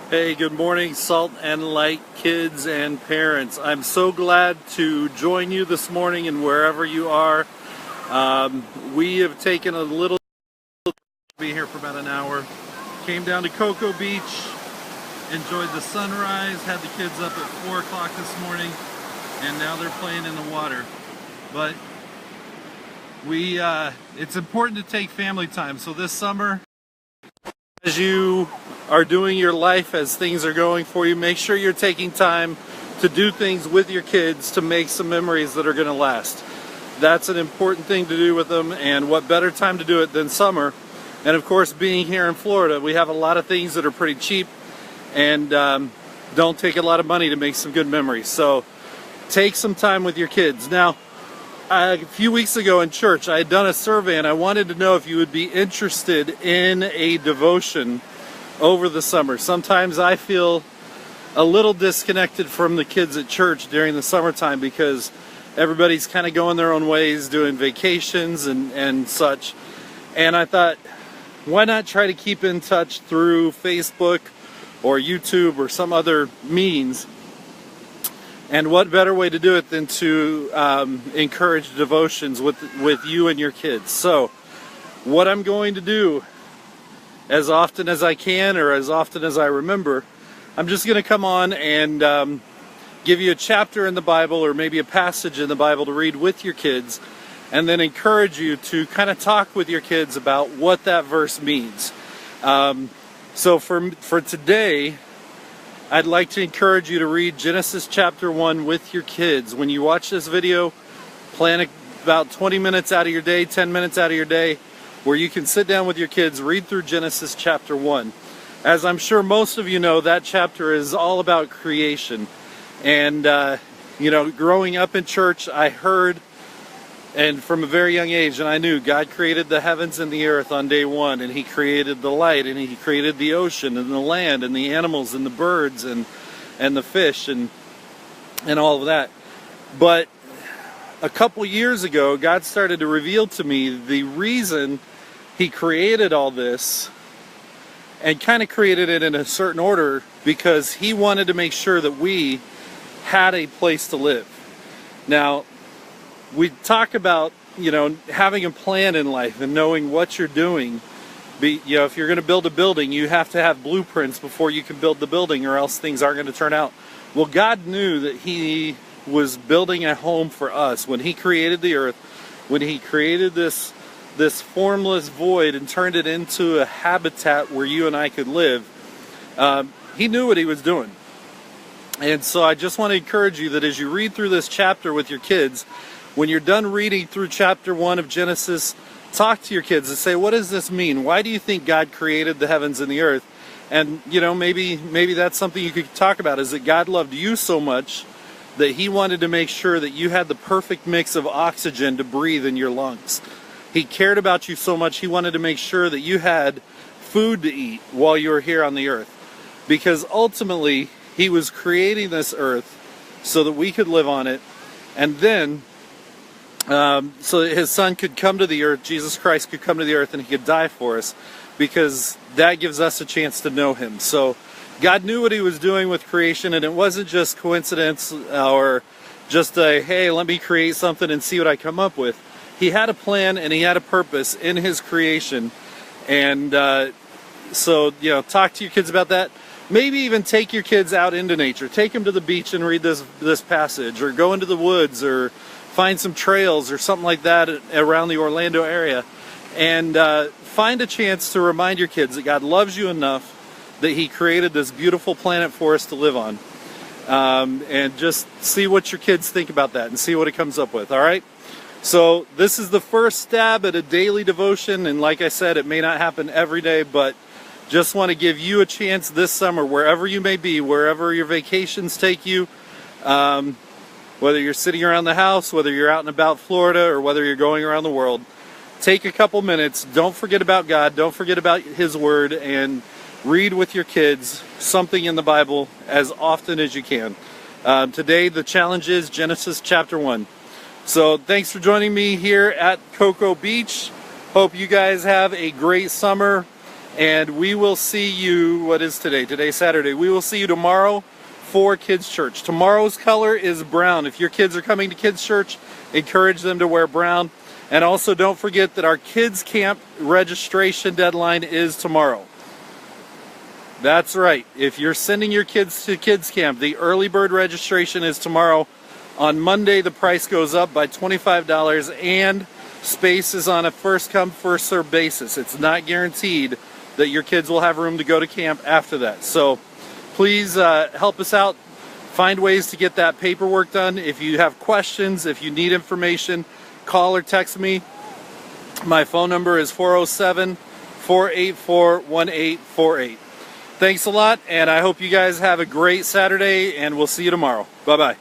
Hey, good morning, Salt and Light kids and parents. I'm so glad to join you this morning and wherever you are. We have taken a little be here for about an hour. Came down to Cocoa Beach, enjoyed the sunrise, had the kids up at 4 o'clock this morning, and now they're playing in the water. But it's important to take family time. So this summer, as you are doing your life, as things are going for you, make sure you're taking time to do things with your kids to make some memories that are going to last. That's an important thing to do with them, and what better time to do it than summer? And of course, being here in Florida, we have a lot of things that are pretty cheap and don't take a lot of money to make some good memories. So take some time with your kids. Now, a few weeks ago in church, I had done a survey and I wanted to know if you would be interested in a devotion over the summer. Sometimes I feel a little disconnected from the kids at church during the summertime because everybody's kind of going their own ways, doing vacations and such. And I thought, why not try to keep in touch through Facebook or YouTube or some other means? And what better way to do it than to encourage devotions with you and your kids. So what I'm going to do, as often as I can or as often as I remember, I'm just going to come on and give you a chapter in the Bible or maybe a passage in the Bible to read with your kids, and then encourage you to kind of talk with your kids about what that verse means. So for today, I'd like to encourage you to read Genesis chapter 1 with your kids. When you watch this video, plan about 20 minutes out of your day, 10 minutes out of your day, where you can sit down with your kids, read through Genesis chapter 1. As I'm sure most of you know, that chapter is all about creation. And, growing up in church, I heard, and from a very young age, and I knew God created the heavens and the earth on day one, and He created the light, and He created the ocean and the land and the animals and the birds and the fish and all of that. But a couple years ago, God started to reveal to me the reason He created all this, and kind of created it in a certain order, because He wanted to make sure that we had a place to live. Now, we talk about, having a plan in life and knowing what you're doing. If you're going to build a building, you have to have blueprints before you can build the building, or else things aren't going to turn out. Well, God knew that He was building a home for us when He created the earth, when He created this formless void and turned it into a habitat where you and I could live. He knew what He was doing. And so I just want to encourage you that as you read through this chapter with your kids, when you're done reading through chapter 1 of Genesis, talk to your kids and say, what does this mean? Why do you think God created the heavens and the earth? And, maybe that's something you could talk about, is that God loved you so much that He wanted to make sure that you had the perfect mix of oxygen to breathe in your lungs. He cared about you so much, He wanted to make sure that you had food to eat while you were here on the earth. Because ultimately, He was creating this earth so that we could live on it, and then so that His Son could come to the earth, Jesus Christ could come to the earth, and He could die for us, because that gives us a chance to know Him. So God knew what He was doing with creation, and it wasn't just coincidence or just a, hey, let me create something and see what I come up with. He had a plan and He had a purpose in His creation. And so talk to your kids about that. Maybe even take your kids out into nature. Take them to the beach and read this passage, or go into the woods, or find some trails or something like that around the Orlando area, and find a chance to remind your kids that God loves you enough that He created this beautiful planet for us to live on. And just see what your kids think about that and see what it comes up with, all right? So this is the first stab at a daily devotion, and like I said, it may not happen every day, but just want to give you a chance this summer, wherever you may be, wherever your vacations take you, whether you're sitting around the house, whether you're out and about Florida, or whether you're going around the world, take a couple minutes. Don't forget about God. Don't forget about His Word, and read with your kids something in the Bible as often as you can. Today, the challenge is Genesis chapter 1. So thanks for joining me here at Cocoa Beach. Hope you guys have a great summer. And we will see you, what is today? Today's Saturday. We will see you tomorrow for Kids Church. Tomorrow's color is brown. If your kids are coming to Kids Church, encourage them to wear brown. And also don't forget that our Kids Camp registration deadline is tomorrow. That's right. If you're sending your kids to Kids Camp, the early bird registration is tomorrow. On Monday, the price goes up by $25 and space is on a first come, first served basis. It's not guaranteed that your kids will have room to go to camp after that. So please help us out. Find ways to get that paperwork done. If you have questions, if you need information, call or text me. My phone number is 407-484-1848. Thanks a lot, and I hope you guys have a great Saturday, and we'll see you tomorrow. Bye-bye.